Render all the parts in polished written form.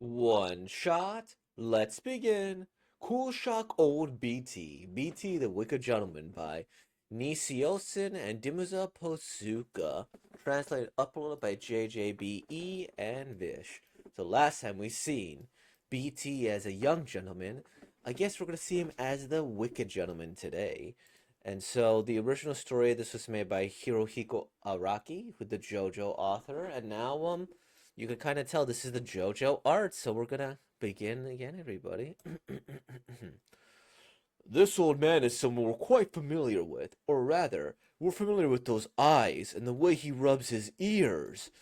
One shot. Let's begin. Cool Shock Old BT. BT the Wicked Gentleman by Nisiosin and Dimuza Posuka. Translated uploaded by JJBE and Vish. So last time we seen BT as a young gentleman. I guess we're gonna see him as the Wicked Gentleman today. And so the original story, this was made by Hirohiko Araki, who's the JoJo author, and now you can kind of tell this is the JoJo art, so we're gonna begin again, everybody. This old man is someone we're quite familiar with, or rather, we're familiar with those eyes and the way he rubs his ears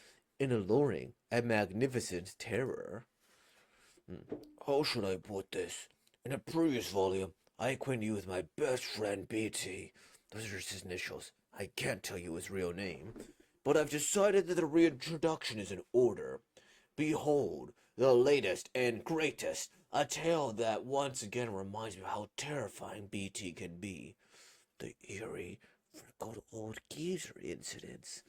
in alluring and magnificent terror. How should I put this? In a previous volume, I acquainted you with my best friend BT. Those are his initials. I can't tell you his real name. But I've decided that the reintroduction is in order. Behold, the latest and greatest, a tale that once again reminds me of how terrifying BT can be. The eerie, freckled old geezer incidents.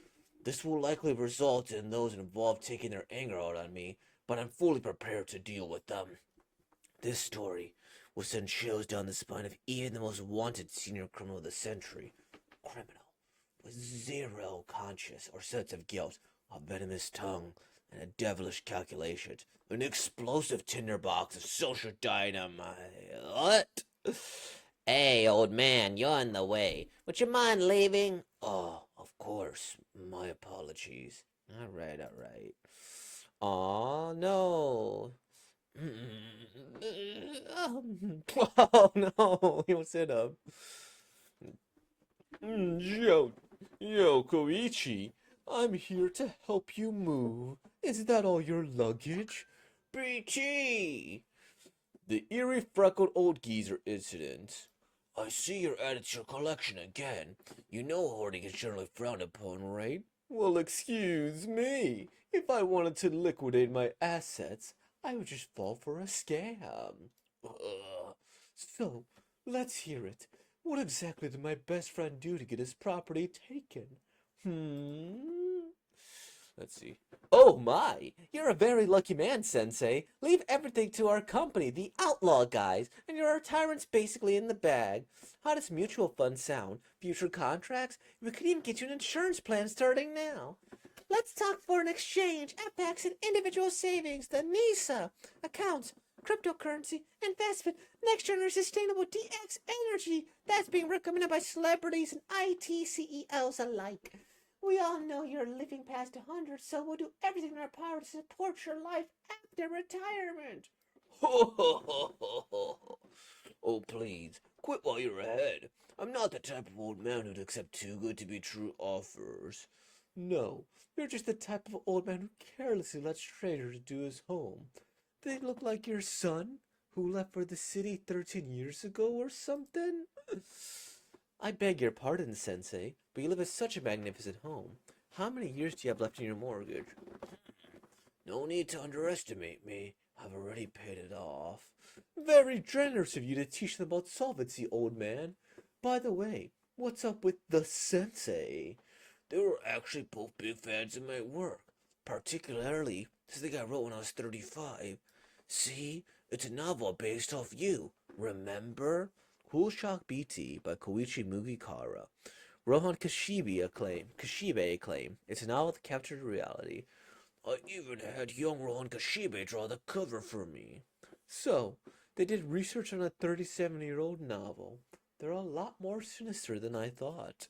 This will likely result in those involved taking their anger out on me, but I'm fully prepared to deal with them. This story will send chills down the spine of even the most wanted senior criminal of the century. Criminal with zero conscience or sense of guilt, a venomous tongue, and a devilish calculation. An explosive tinderbox of social dynamite. What? Hey, old man, you're in the way. Would you mind leaving? Oh, of course. My apologies. Alright, alright. Aw, no. Oh no, he won't sit up. Yo, Koichi, I'm here to help you move. Is that all your luggage? BT! The eerie freckled old geezer incident. I see you're added to your collection again. You know hoarding is generally frowned upon, right? Well, excuse me. If I wanted to liquidate my assets, I would just fall for a scam. So, let's hear it. What exactly did my best friend do to get his property taken? Hmm? Let's see. Oh my! You're a very lucky man, Sensei. Leave everything to our company, the Outlaw Guys, and your tyrant's basically in the bag. How does mutual funds sound? Future contracts? We could even get you an insurance plan starting now. Let's talk foreign exchange, FX, and individual savings, the NISA, accounts, cryptocurrency, investment, next generation sustainable DX energy. That's being recommended by celebrities and IT CEOs alike. We all know you're living past 100, so we'll do everything in our power to support your life after retirement. Ho ho ho ho ho. Oh, please, quit while you're ahead. I'm not the type of old man who'd accept too good to be true offers. No, you're just the type of old man who carelessly lets strangers do his home. They look like your son, who left for the city 13 years ago or something? I beg your pardon, Sensei, but you live in such a magnificent home. How many years do you have left in your mortgage? No need to underestimate me. I've already paid it off. Very generous of you to teach them about solvency, old man. By the way, what's up with the Sensei? They were actually both big fans of my work, particularly the thing I wrote when I was 35. See, it's a novel based off you, remember? Cool Shock BT by Koichi Mugikara. Rohan Kashibe acclaim. It's a novel that captured reality. I even had young Rohan Kashibe draw the cover for me. So, they did research on a 37-year-old novel. They're a lot more sinister than I thought.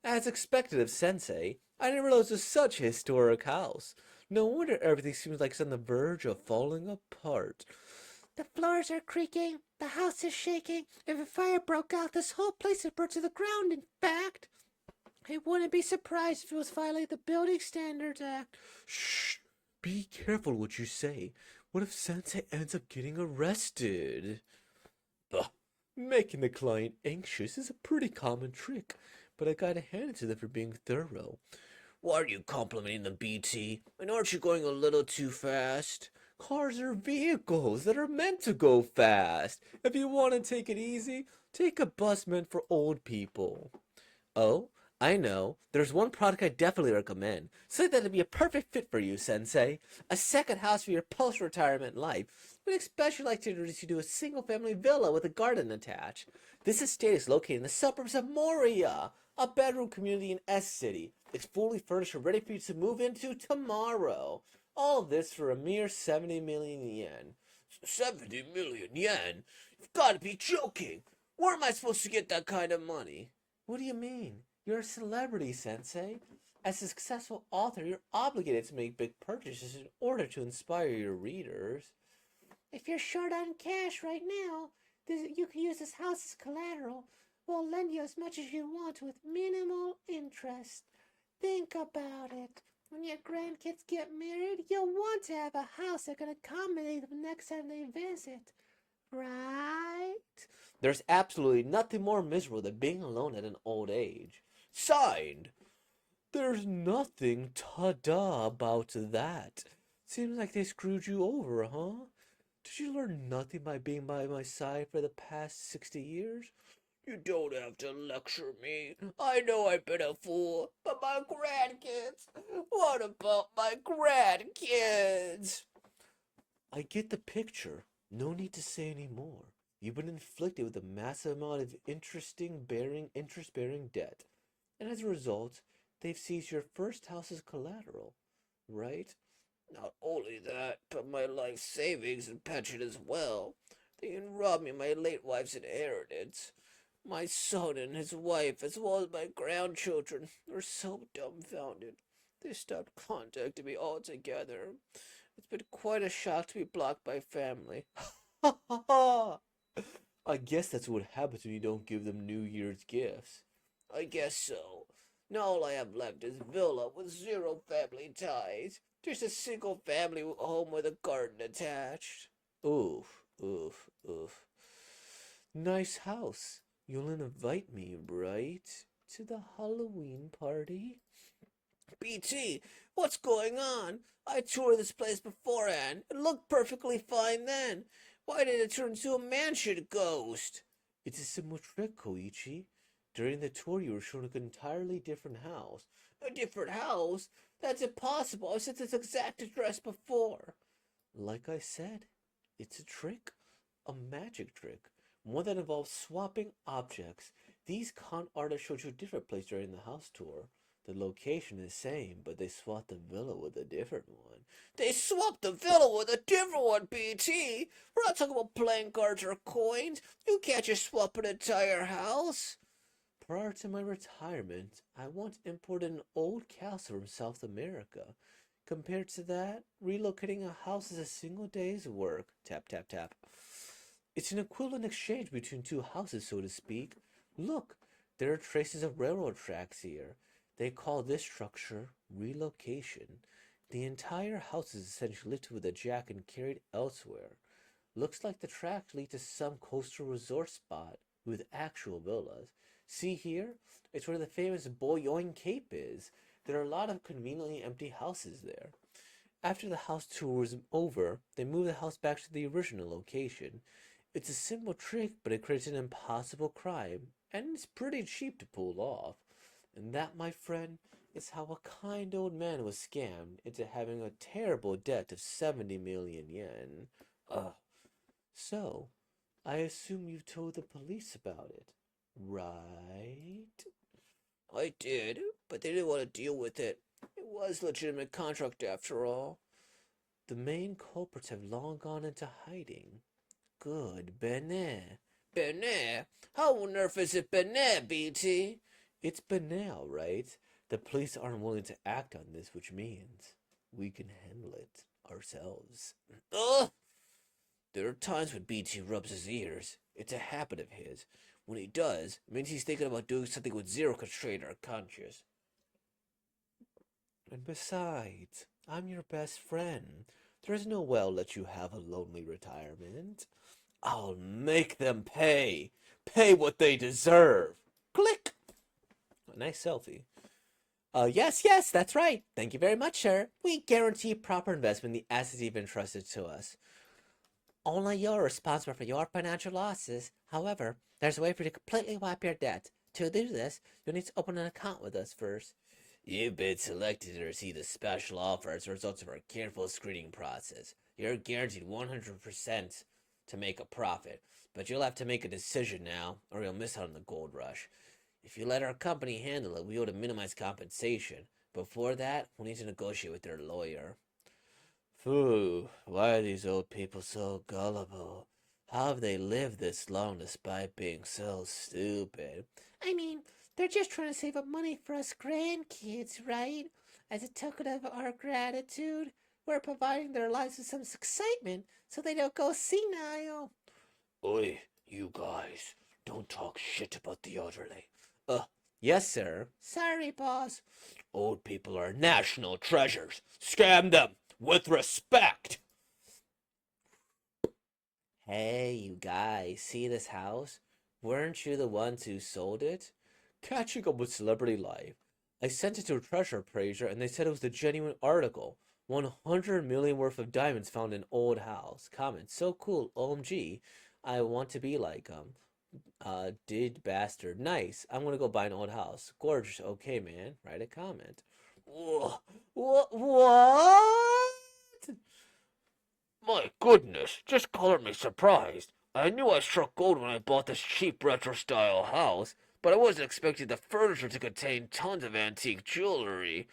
As expected of Sensei, I didn't realize it was such a historic house. No wonder everything seems like it's on the verge of falling apart. The floors are creaking, the house is shaking. If a fire broke out, this whole place would burn to the ground, in fact. I wouldn't be surprised if it was violating the Building Standards Act. Shh! Be careful what you say. What if Sensei ends up getting arrested? Ugh. Making the client anxious is a pretty common trick, but I gotta hand it to them for being thorough. Why are you complimenting them, BT? And aren't you going a little too fast? Cars are vehicles that are meant to go fast. If you want to take it easy, take a bus meant for old people. Oh, I know. There's one product I definitely recommend. Something that'd be a perfect fit for you, Sensei. A second house for your post-retirement life. We'd especially like to introduce you to a single-family villa with a garden attached. This estate is located in the suburbs of Moria, a bedroom community in S City. It's fully furnished and ready for you to move into tomorrow. All this for a mere 70 million yen. 70 million yen? You've got to be joking. Where am I supposed to get that kind of money? What do you mean? You're a celebrity, Sensei. As a successful author, you're obligated to make big purchases in order to inspire your readers. If you're short on cash right now, you can use this house as collateral. We'll lend you as much as you want with minimal interest. Think about it. When your grandkids get married, you'll want to have a house that can accommodate them next time they visit. Right? There's absolutely nothing more miserable than being alone at an old age. Signed. There's nothing ta-da about that. Seems like they screwed you over, huh? Did you learn nothing by being by my side for the past 60 years? You don't have to lecture me. I know I've been a fool, but my grandkids. What about my grandkids? I get the picture. No need to say any more. You've been inflicted with a massive amount of interest-bearing debt, and as a result, they've seized your first house as collateral, right? Not only that, but my life savings and pension as well. They even robbed me of my late wife's inheritance. My son and his wife, as well as my grandchildren, are so dumbfounded. They stopped contacting me altogether. It's been quite a shock to be blocked by family. Ha ha ha! I guess that's what happens when you don't give them New Year's gifts. I guess so. Now all I have left is villa with zero family ties. Just a single family home with a garden attached. Oof, oof, oof. Nice house. You'll invite me, right? To the Halloween party? BT, what's going on? I toured this place beforehand. It looked perfectly fine then. Why did it turn into a mansion ghost? It's a simple trick, Koichi. During the tour, you were shown an entirely different house. A different house? That's impossible. I've sent this exact address before. Like I said, it's a trick. A magic trick. One that involves swapping objects. These con artists showed you a different place during the house tour. The location is the same, but they swapped the villa with a different one. They swapped the villa with a different one, BT! We're not talking about playing cards or coins. You can't just swap an entire house. Prior to my retirement, I once imported an old castle from South America. Compared to that, relocating a house is a single day's work. Tap, tap, tap. It's an equivalent exchange between two houses, so to speak. Look, there are traces of railroad tracks here. They call this structure relocation. The entire house is essentially lifted with a jack and carried elsewhere. Looks like the tracks lead to some coastal resort spot with actual villas. See here? It's where the famous Boyoing Cape is. There are a lot of conveniently empty houses there. After the house tour was over, they moved the house back to the original location. It's a simple trick, but it creates an impossible crime, and it's pretty cheap to pull off. And that, my friend, is how a kind old man was scammed into having a terrible debt of 70 million yen. So, I assume you've told the police about it, right? I did, but they didn't want to deal with it. It was a legitimate contract after all. The main culprits have long gone into hiding. Good, Benet. Benet? How on earth is it Benet, BT? It's Benet, all right. The police aren't willing to act on this, which means we can handle it ourselves. Ugh! There are times when BT rubs his ears. It's a habit of his. When he does, it means he's thinking about doing something with zero constraint or conscience. And besides, I'm your best friend. There's no way I'll let you have a lonely retirement. I'll make them pay. Pay what they deserve. Click. A nice selfie. Yes, that's right. Thank you very much, sir. We guarantee proper investment in the assets you've entrusted to us. Only you're responsible for your financial losses. However, there's a way for you to completely wipe your debt. To do this, you'll need to open an account with us first. You've been selected to receive the special offer as a result of our careful screening process. You're guaranteed 100% to make a profit, but you'll have to make a decision now, or you'll miss out on the gold rush. If you let our company handle it, we ought to minimize compensation. Before that, we'll need to negotiate with their lawyer. Phew, why are these old people so gullible? How have they lived this long despite being so stupid? I mean, they're just trying to save up money for us grandkids, right? As a token of our gratitude, we're providing their lives with some excitement so they don't go senile. Oi, you guys, don't talk shit about the elderly. Yes, sir. Sorry, boss. Old people are national treasures. Scam them with respect. Hey, you guys, see this house? Weren't you the ones who sold it? Catching up with celebrity life. I sent it to a treasure appraiser and they said it was the genuine article. 100 million worth of diamonds found in old house. Comment, so cool, OMG. I want to be like him. Did bastard. Nice. I'm gonna go buy an old house. Gorgeous. Okay, man. Write a comment. What? My goodness, just color me surprised. I knew I struck gold when I bought this cheap retro-style house, but I wasn't expecting the furniture to contain tons of antique jewelry.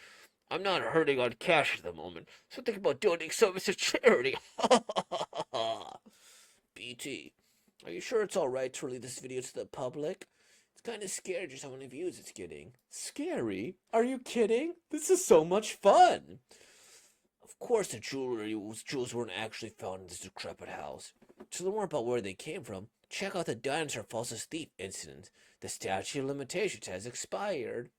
I'm not hurting on cash at the moment, so think about donating some of it to charity. BT, are you sure it's alright to release this video to the public? It's kind of scary just how many views it's getting. Scary? Are you kidding? This is so much fun! Of course the jewels weren't actually found in this decrepit house. To learn more about where they came from, check out the Dinosaur Falsus Thief incident. The statute of limitations has expired.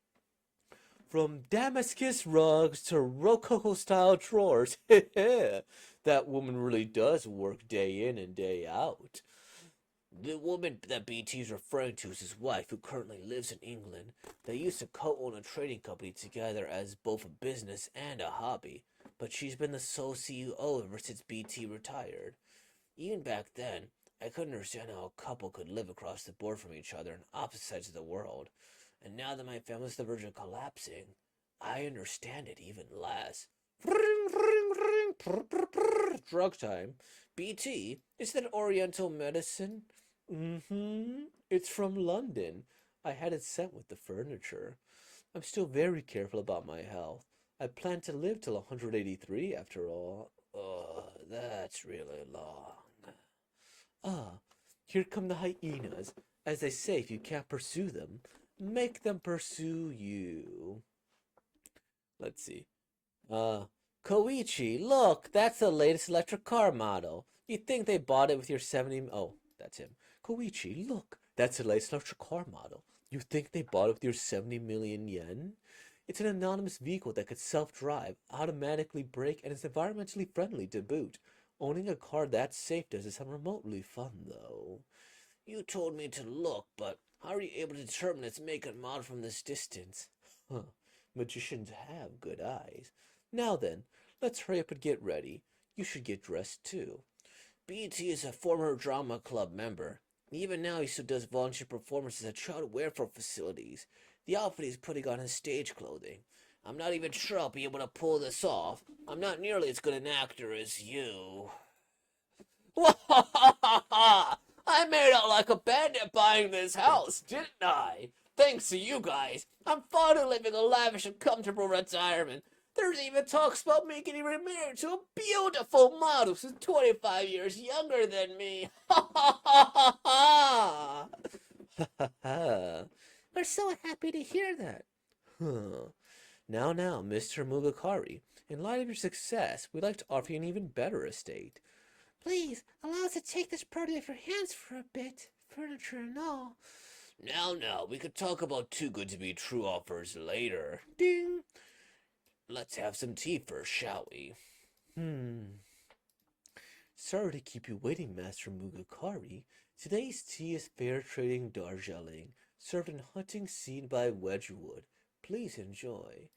From Damascus rugs to Rococo-style drawers. That woman really does work day in and day out. The woman that BT is referring to is his wife, who currently lives in England. They used to co-own a trading company together as both a business and a hobby, but she's been the sole CEO ever since BT retired. Even back then, I couldn't understand how a couple could live across the board from each other on opposite sides of the world. And now that my family's the verge of collapsing, I understand it even less. Ring, ring, ring, prr, prr, prr. Drug time. BT, is that Oriental medicine? Mm-hmm. It's from London. I had it sent with the furniture. I'm still very careful about my health. I plan to live till 183 after all. That's really long. Ah, here come the hyenas. As they say, if you can't pursue them, make them pursue you. Let's see. Koichi, look, that's the latest electric car model. You think they bought it with your 70... Oh, that's him. Koichi, look, that's the latest electric car model. You think they bought it with your 70 million yen? It's an anonymous vehicle that could self-drive, automatically brake, and is environmentally friendly to boot. Owning a car that safe doesn't sound remotely fun, though. You told me to look, but how are you able to determine its make and model from this distance? Huh. Magicians have good eyes. Now then, let's hurry up and get ready. You should get dressed too. BT is a former drama club member. Even now he still does volunteer performances at child welfare facilities. The outfit he's putting on is stage clothing. I'm not even sure I'll be able to pull this off. I'm not nearly as good an actor as you. I made out like a bandit buying this house, didn't I? Thanks to you guys, I'm finally living a lavish and comfortable retirement. There's even talks about me getting remarried to a beautiful model who's 25 years younger than me. Ha ha ha ha ha! We're so happy to hear that. Huh. Now, Mr. Mugakari, in light of your success, we'd like to offer you an even better estate. Please, allow us to take this property off your hands for a bit. Furniture and all. Now, we could talk about too good to be true offers later. Ding! Let's have some tea first, shall we? Sorry to keep you waiting, Master Mugakari. Today's tea is fair trading Darjeeling, served in hunting seed by Wedgwood. Please enjoy.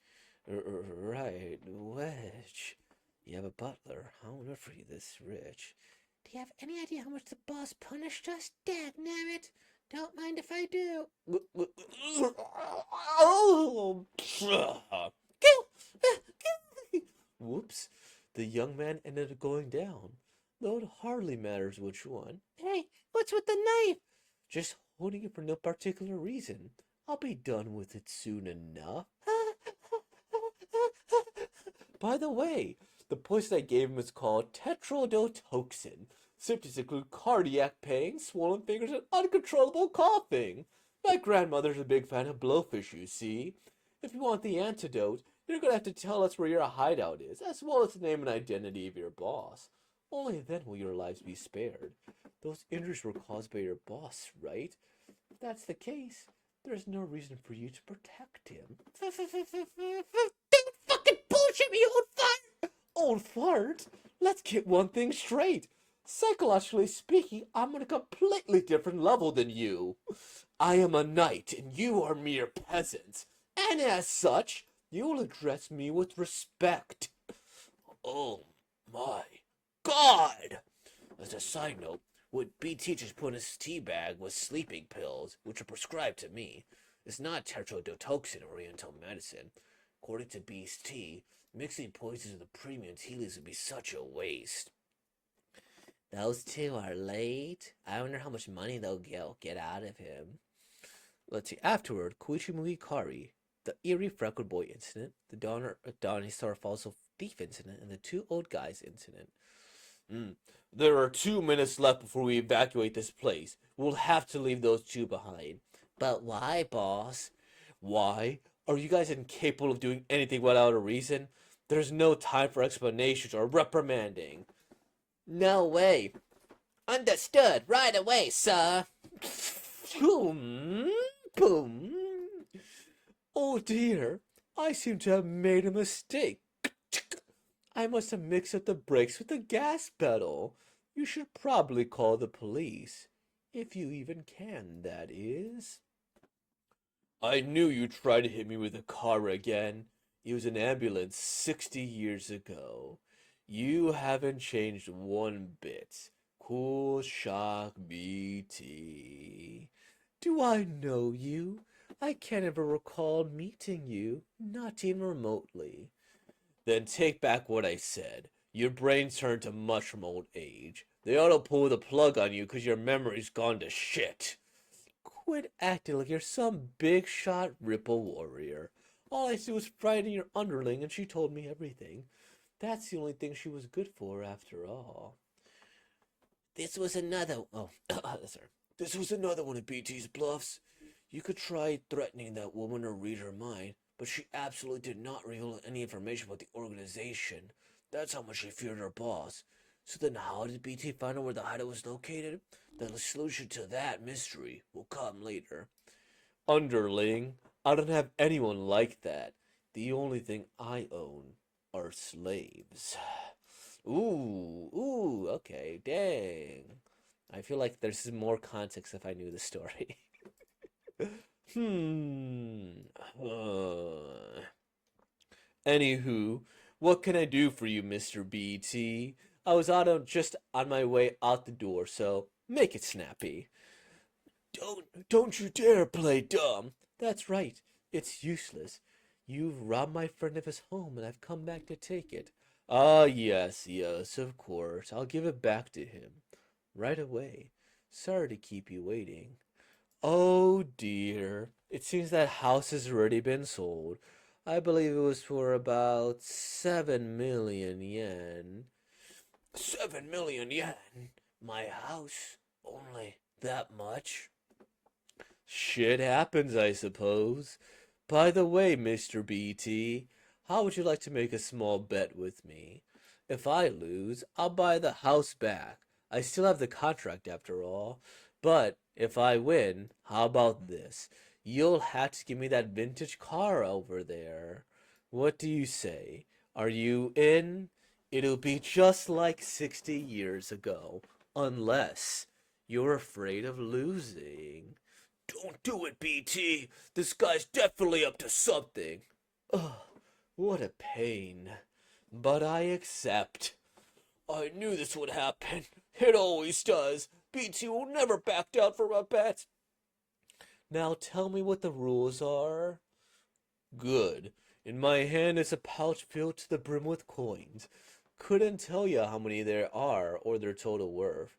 Right, Wedge. You have a butler. How on earth are you this rich? Do you have any idea how much the boss punished us? Dagnabbit! Don't mind if I do. Oh. Whoops. The young man ended up going down, though it hardly matters which one. Hey, what's with the knife? Just holding it for no particular reason. I'll be done with it soon enough. By the way, the poison I gave him is called tetrodotoxin. Symptoms include cardiac pain, swollen fingers, and uncontrollable coughing. My grandmother's a big fan of blowfish, you see. If you want the antidote, you're gonna have to tell us where your hideout is, as well as the name and identity of your boss. Only then will your lives be spared. Those injuries were caused by your boss, right? If that's the case, there's no reason for you to protect him. Don't fucking bullshit me, old fart! Old fart? Let's get one thing straight. Psychologically speaking, I'm on a completely different level than you. I am a knight, and you are mere peasants. And as such, you will address me with respect. Oh my God! As a side note, what BT just put in his tea bag was sleeping pills, which are prescribed to me. It's not tetrodotoxin or oriental medicine. According to BT, mixing poisons with the premium tea leaves would be such a waste. Those two are late. I wonder how much money they'll get out of him. Let's see. Afterward, Koichi Mugikari, the eerie freckled boy incident, the Donnie Star Fossil thief incident, and the two old guys incident. There are 2 minutes left before we evacuate this place. We'll have to leave those two behind. But why, boss? Why? Are you guys incapable of doing anything without a reason? There's no time for explanations or reprimanding. No way. Understood. Right away, sir. Boom. Boom. Oh dear. I seem to have made a mistake. I must have mixed up the brakes with the gas pedal. You should probably call the police. If you even can, that is. I knew you'd try to hit me with a car again. It was an ambulance 60 years ago. You haven't changed one bit. Cool Shock BT. Do I know you? I can't ever recall meeting you, not even remotely. Then take back what I said. Your brain's turned to mush from old age. They ought to pull the plug on you because your memory's gone to shit. Quit acting like you're some big shot Ripple warrior. All I did was frighten your underling and she told me everything. That's the only thing she was good for after all. This was another... Oh, sorry. This was another one of BT's bluffs. You could try threatening that woman or read her mind, but she absolutely did not reveal any information about the organization. That's how much she feared her boss. So then how did BT find out where the hideout was located? The solution to that mystery will come later. Underling, I don't have anyone like that. The only thing I own are slaves. Ooh, okay, dang. I feel like there's more context if I knew the story. Anywho, what can I do for you, Mr. BT? I was just on my way out the door, so make it snappy. Don't you dare play dumb. That's right. It's useless. You've robbed my friend of his home, and I've come back to take it. Ah, yes, of course. I'll give it back to him. Right away. Sorry to keep you waiting. Oh dear. It seems that house has already been sold. I believe it was for about 7 million yen. 7 million yen? My house? Only that much? Shit happens, I suppose. By the way, Mr. BT, how would you like to make a small bet with me? If I lose, I'll buy the house back. I still have the contract after all. But if I win, how about this? You'll have to give me that vintage car over there. What do you say? Are you in? It'll be just like 60 years ago. Unless you're afraid of losing. Don't do it, BT. This guy's definitely up to something. Ugh, what a pain. But I accept. I knew this would happen. It always does. BT will never back down from a bet. Now tell me what the rules are. Good. In my hand is a pouch filled to the brim with coins. Couldn't tell you how many there are or their total worth.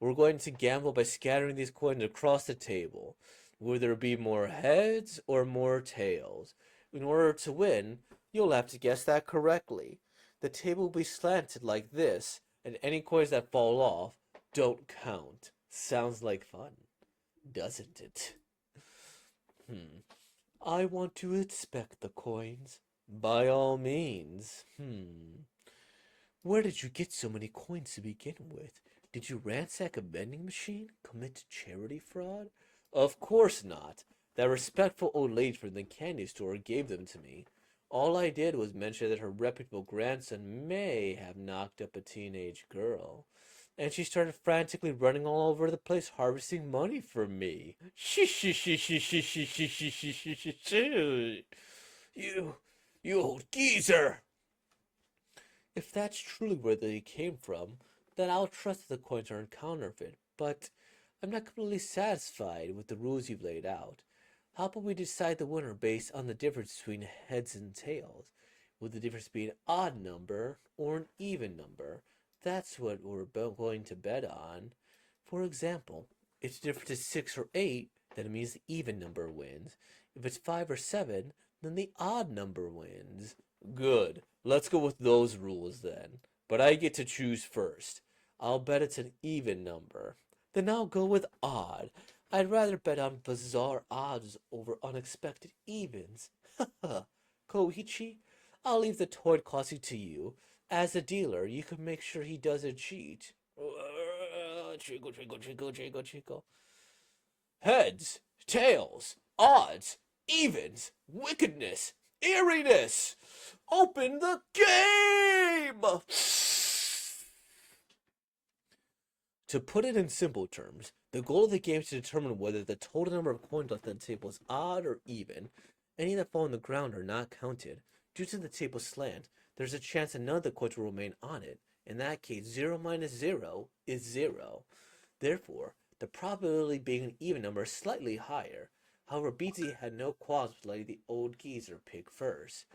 We're going to gamble by scattering these coins across the table. Will there be more heads or more tails? In order to win, you'll have to guess that correctly. The table will be slanted like this, and any coins that fall off don't count. Sounds like fun, doesn't it? I want to inspect the coins. By all means. Where did you get so many coins to begin with? Did you ransack a vending machine? Commit charity fraud? Of course not. That respectful old lady from the candy store gave them to me. All I did was mention that her reputable grandson may have knocked up a teenage girl. And she started frantically running all over the place harvesting money for me. You old geezer! If that's truly where they came from, then I'll trust that the coins aren't counterfeit, but I'm not completely satisfied with the rules you've laid out. How about we decide the winner based on the difference between heads and tails? With the difference being an odd number or an even number? That's what we're going to bet on. For example, if the difference is 6 or 8, then it means the even number wins. If it's 5 or 7, then the odd number wins. Good. Let's go with those rules then. But I get to choose first. I'll bet it's an even number. Then I'll go with odd. I'd rather bet on bizarre odds over unexpected evens. Haha. Koichi, I'll leave the toy tossing to you. As a dealer, you can make sure he doesn't cheat. Chico, Chico, Chico, Chico, Chico. Heads, tails, odds, evens, wickedness, eeriness. Open the game! To put it in simple terms, the goal of the game is to determine whether the total number of coins left on the table is odd or even. Any that fall on the ground are not counted. Due to the table's slant, there's a chance that none of the coins will remain on it. In that case, 0 minus 0 is 0. Therefore, the probability of being an even number is slightly higher. However, BT had no qualms with letting the old geezer pick first.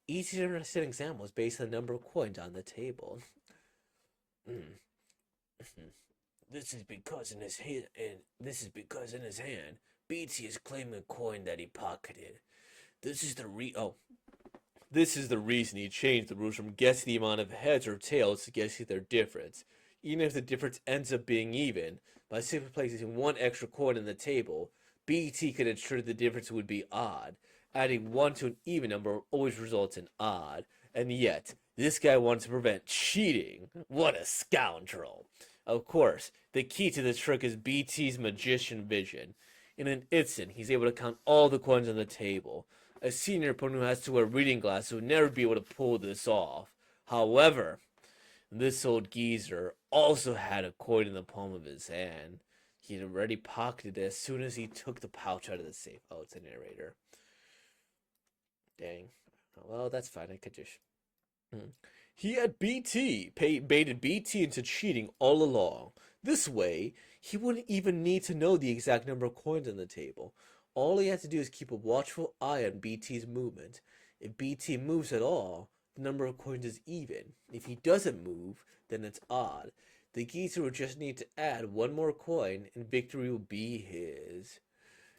Easy to understand example is based on the number of coins on the table. This is because in his hand, BT is claiming a coin that he pocketed. This is the reason he changed the rules from guessing the amount of heads or tails to guessing their difference. Even if the difference ends up being even, by simply placing one extra coin on the table, BT could ensure the difference would be odd. Adding 1 to an even number always results in odd. And yet, this guy wants to prevent cheating. What a scoundrel. Of course, the key to this trick is BT's magician vision. In an instant, he's able to count all the coins on the table. A senior opponent who has to wear reading glasses would never be able to pull this off. However, this old geezer also had a coin in the palm of his hand. He had already pocketed it as soon as he took the pouch out of the safe. Oh, it's a narrator. Dang. Well, that's fine. I could just... He had baited BT into cheating all along. This way, he wouldn't even need to know the exact number of coins on the table. All he had to do is keep a watchful eye on BT's movement. If BT moves at all, the number of coins is even. If he doesn't move, then it's odd. The geezer would just need to add one more coin, and victory will be his.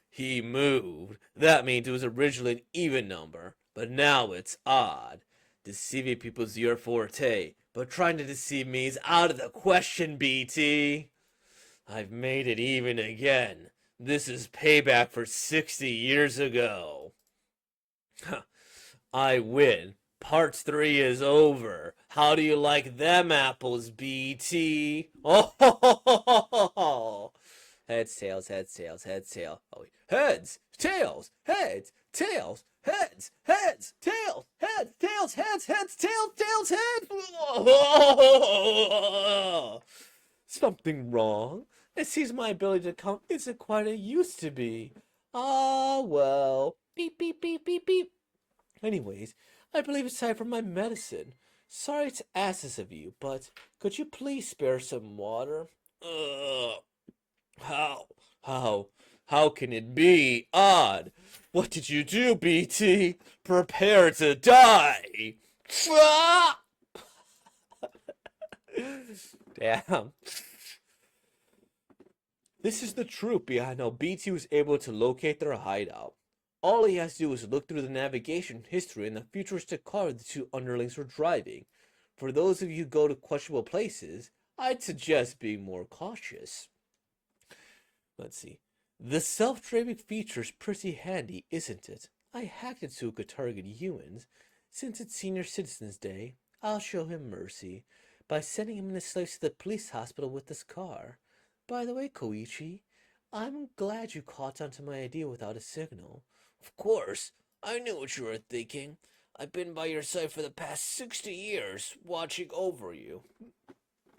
He moved. That means it was originally an even number, but now it's odd. Deceiving people's your forte, but trying to deceive me is out of the question, BT. I've made it even again. This is payback for 60 years ago. I win. Part 3 is over. How do you like them apples, BT? Oh, heads, tails, heads, tails, heads, tails. Oh, heads, tails, heads, tails, heads, heads, tails, heads, tails, heads, heads, tails, tails, heads. Something wrong? It seems my ability to count isn't quite as it used to be. Ah, well. Beep, beep, beep, beep, beep. Anyways, I believe it's time for my medicine. Sorry to ask this of you, but could you please spare some water? How? How can it be odd? What did you do, BT? Prepare to die! Damn. This is the truth behind how BT was able to locate their hideout. All he has to do is look through the navigation history and the futuristic car the two underlings were driving. For those of you who go to questionable places, I'd suggest being more cautious. Let's see. The self-driving feature's pretty handy, isn't it? I hacked it so it could target humans. Since it's Senior Citizens Day, I'll show him mercy by sending him and his slaves to the police hospital with this car. By the way, Koichi, I'm glad you caught on to my idea without a signal. Of course, I knew what you were thinking. I've been by your side for the past 60 years, watching over you.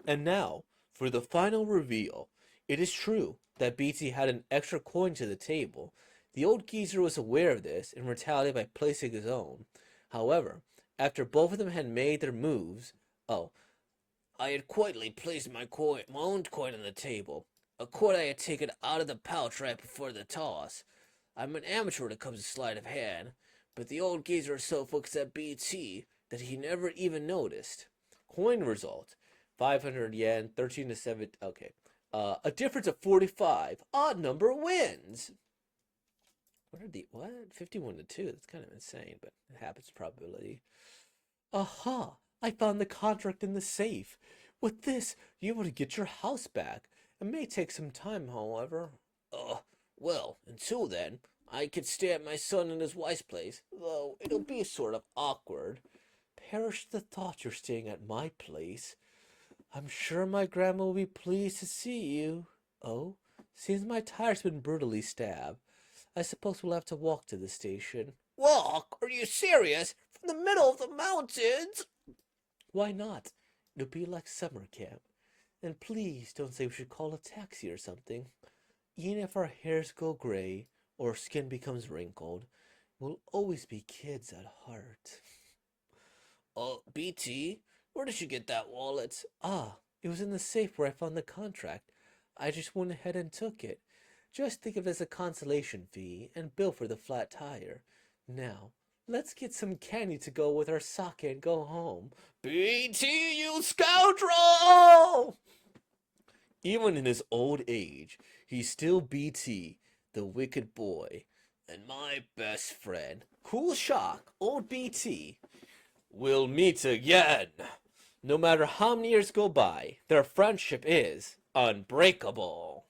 And now, for the final reveal. It is true that BT had an extra coin to the table. The old geezer was aware of this and retaliated by placing his own. However, after both of them had made their moves, I had quietly placed my own coin on the table, a coin I had taken out of the pouch right before the toss. I'm an amateur when it comes to sleight of hand, but the old geezer was so focused at BT that he never even noticed. Coin result: 500 yen, 13 to 7. Okay. A difference of 45. Odd number wins. What? 51 to 2. That's kind of insane, but it happens probability. Aha! I found the contract in the safe. With this, you're able to get your house back. It may take some time, however. Well, until then, I could stay at my son and his wife's place, though it'll be sort of awkward. Perish the thought you're staying at my place. I'm sure my grandma will be pleased to see you. Oh, seems my tire's been brutally stabbed. I suppose we'll have to walk to the station. Walk? Are you serious? From the middle of the mountains? Why not? It'll be like summer camp. And please don't say we should call a taxi or something. Even if our hairs go gray or skin becomes wrinkled, we'll always be kids at heart. Oh, BT, where did you get that wallet? Ah, it was in the safe where I found the contract. I just went ahead and took it. Just think of it as a consolation fee and bill for the flat tire. Now, let's get some candy to go with our sake and go home. BT, you scoundrel! Even in his old age, he's still BT, the wicked boy, and my best friend. Cool shock, old BT. We'll meet again. No matter how many years go by, their friendship is unbreakable.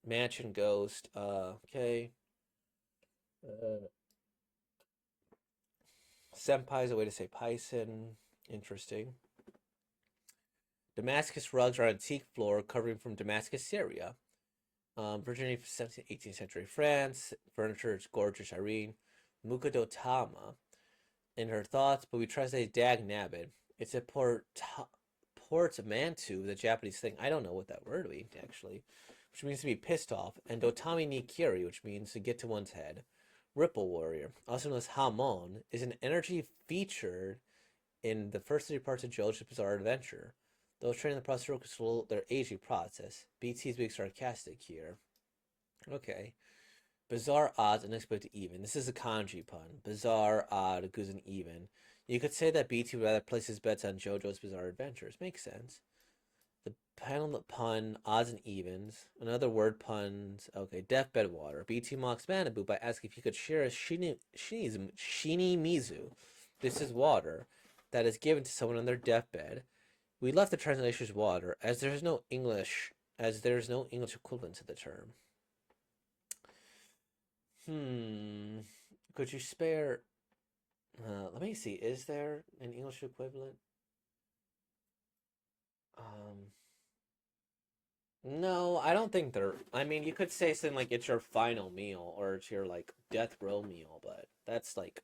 Mansion Ghost, okay. Senpai is a way to say Python. Interesting. Damascus rugs are antique floor covering from Damascus, Syria. Virginia, 17th, 18th century France. Furniture is gorgeous. Irene. Mukadotama. In her thoughts, but we translate Dag Nabbit. It's a portmanteau, the Japanese thing. I don't know what that word means, actually. Which means to be pissed off. And Dotami ni Kiri, which means to get to one's head. Ripple Warrior, also known as Hamon, is an energy featured in the first 3 parts of JoJo's Bizarre Adventure. Those training the process will control their aging process. BT is being sarcastic here. Okay. Bizarre, odd, unexpected, even. This is a kanji pun. Bizarre, odd, goose, and even. You could say that BT would rather place his bets on JoJo's Bizarre Adventures. Makes sense. The panel pun, odds and evens. Another word puns. Okay, deathbed water. BT mocks Manabu by asking if he could share a Shinimizu. This is water that is given to someone on their deathbed. We left the translation as water, as there's no English equivalent to the term. Could you spare? Let me see. Is there an English equivalent? No, I don't think there. I mean, you could say something like it's your final meal or it's your like death row meal, but that's like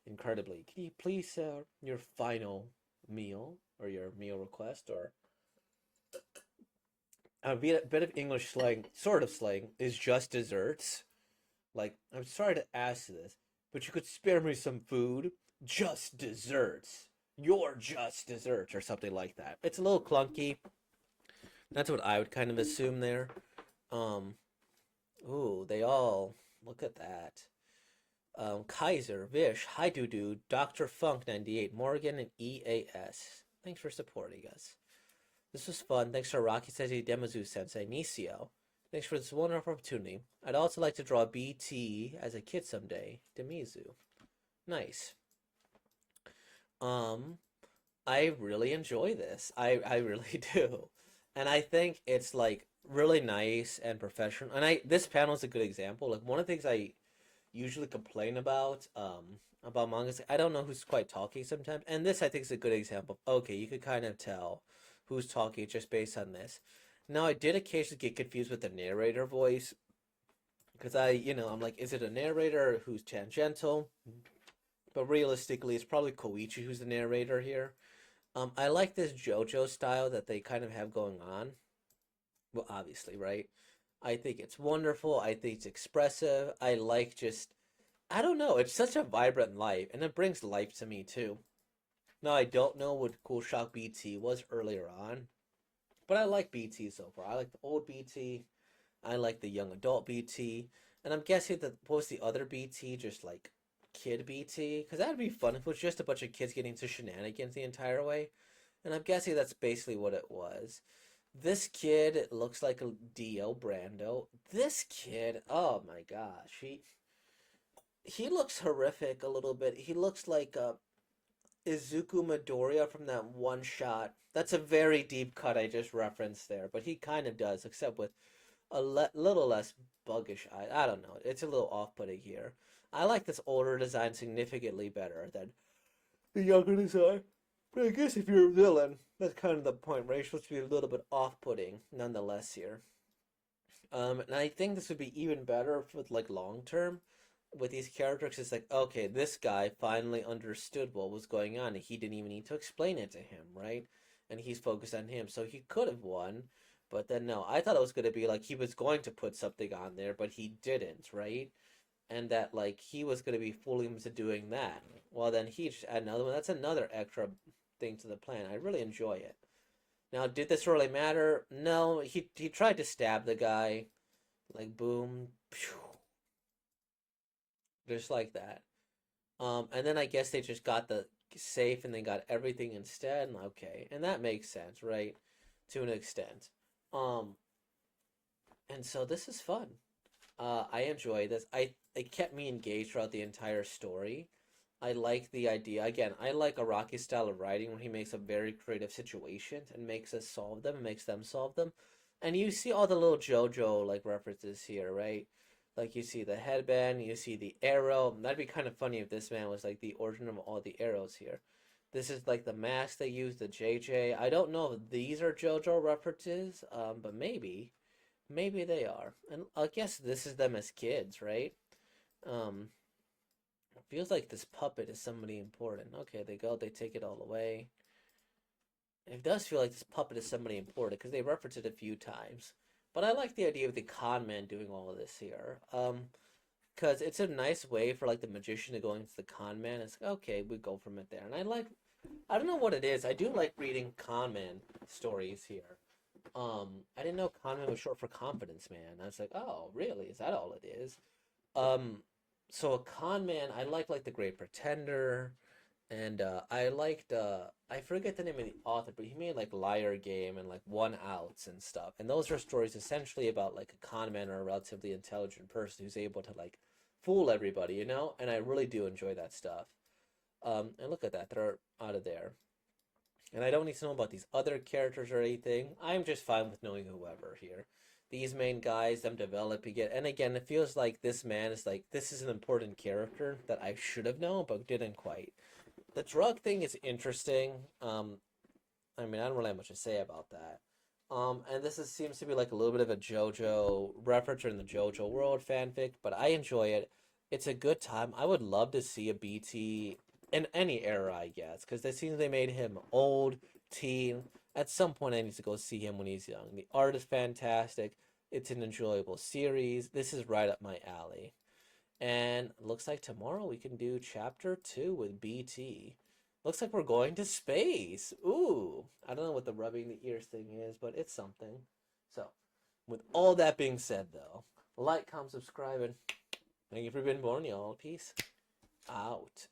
incredibly. Can you please your final meal or your meal request or a bit of English slang, sort of slang, is just desserts. Like, I'm sorry to ask this, but you could spare me some food? Just desserts. Your just desserts, or something like that. It's a little clunky. That's what I would kind of assume there. Ooh, they all look at that. Kaiser, Vish, Hi Doo Dr. Funk 98, Morgan, and EAS. Thanks for supporting us. This was fun. Thanks to Rocky Sensei, Demazu Sensei, Nisio. Thanks for this wonderful opportunity. I'd also like to draw BT as a kid someday. Demizu. Nice. Um, I really enjoy this. I really do. And I think it's like really nice and professional. And I this panel is a good example. Like one of the things I usually complain about mangas, I don't know who's quite talking sometimes. And this I think is a good example. Okay, you could kind of tell who's talking just based on this. Now I did occasionally get confused with the narrator voice because I'm like, is it a narrator who's tangential? But realistically, it's probably Koichi who's the narrator here. I like this JoJo style that they kind of have going on. Well, obviously, right? I think it's wonderful. I think it's expressive. I like just, I don't know, it's such a vibrant life, and it brings life to me too. Now, I don't know what Cool Shock BT was earlier on, but I like BT so far. I like the old BT. I like the young adult BT. And I'm guessing that what was the other BT, just like kid BT? Because that'd be fun if it was just a bunch of kids getting to shenanigans the entire way. And I'm guessing that's basically what it was. This kid looks like a Dio Brando. This kid, oh my gosh, he looks horrific a little bit. He looks like Izuku Midoriya from that one shot. That's a very deep cut I just referenced there, but he kind of does, except with a little less buggish eye. I don't know. It's a little off-putting here. I like this older design significantly better than the younger design. But I guess if you're a villain, that's kind of the point, right? You're supposed to be a little bit off-putting, nonetheless. Here, and I think this would be even better for like long term with these characters. It's like, okay, this guy finally understood what was going on, and he didn't even need to explain it to him, right? And he's focused on him, so he could have won. But then no, I thought it was gonna be like he was going to put something on there, but he didn't, right? And that like he was gonna be fooling him to doing that. Well, then he just add another one. That's another extra thing to the plan. I really enjoy it. Now, did this really matter? No, he tried to stab the guy, like boom, phew, just like that. And then I guess they just got the safe and they got everything instead. And okay, and that makes sense, right? To an extent. Um, and so this is fun. I enjoy this. It kept me engaged throughout the entire story. I like the idea. Again, I like Araki's style of writing where he makes up very creative situations and makes us solve them and makes them solve them. And you see all the little JoJo like references here, right? Like you see the headband, you see the arrow. That'd be kind of funny if this man was like the origin of all the arrows here. This is like the mask they use, the JJ. I don't know if these are JoJo references, but maybe. Maybe they are. And I guess this is them as kids, right? Um, it feels like this puppet is somebody important. Okay, they go, they take it all away. It does feel like this puppet is somebody important because they reference it a few times. But I like the idea of the con man doing all of this here. Because it's a nice way for like the magician to go into the con man. It's like, okay, we go from it there. And I don't know what it is. I do like reading con man stories here. I didn't know con man was short for confidence man. I was like, oh, really? Is that all it is? Um, so a con man, I like the Great Pretender, and I liked I forget the name of the author, but he made like Liar Game and like One Outs and stuff. And those are stories essentially about like a con man or a relatively intelligent person who's able to like fool everybody, you know? And I really do enjoy that stuff. And look at that, they're out of there. And I don't need to know about these other characters or anything. I'm just fine with knowing whoever here. These main guys, them developing it. And again, it feels like this man is like, this is an important character that I should have known, but didn't quite. The drug thing is interesting. I mean, I don't really have much to say about that. And seems to be like a little bit of a JoJo reference in the JoJo world fanfic, but I enjoy it. It's a good time. I would love to see a BT in any era, I guess, because it seems they made him old, teen. At some point, I need to go see him when he's young. The art is fantastic. It's an enjoyable series. This is right up my alley. And looks like tomorrow we can do chapter 2 with BT. Looks like we're going to space. Ooh. I don't know what the rubbing the ears thing is, but it's something. So, with all that being said, though, like, comment, subscribe, and thank you for being born, y'all. Peace out.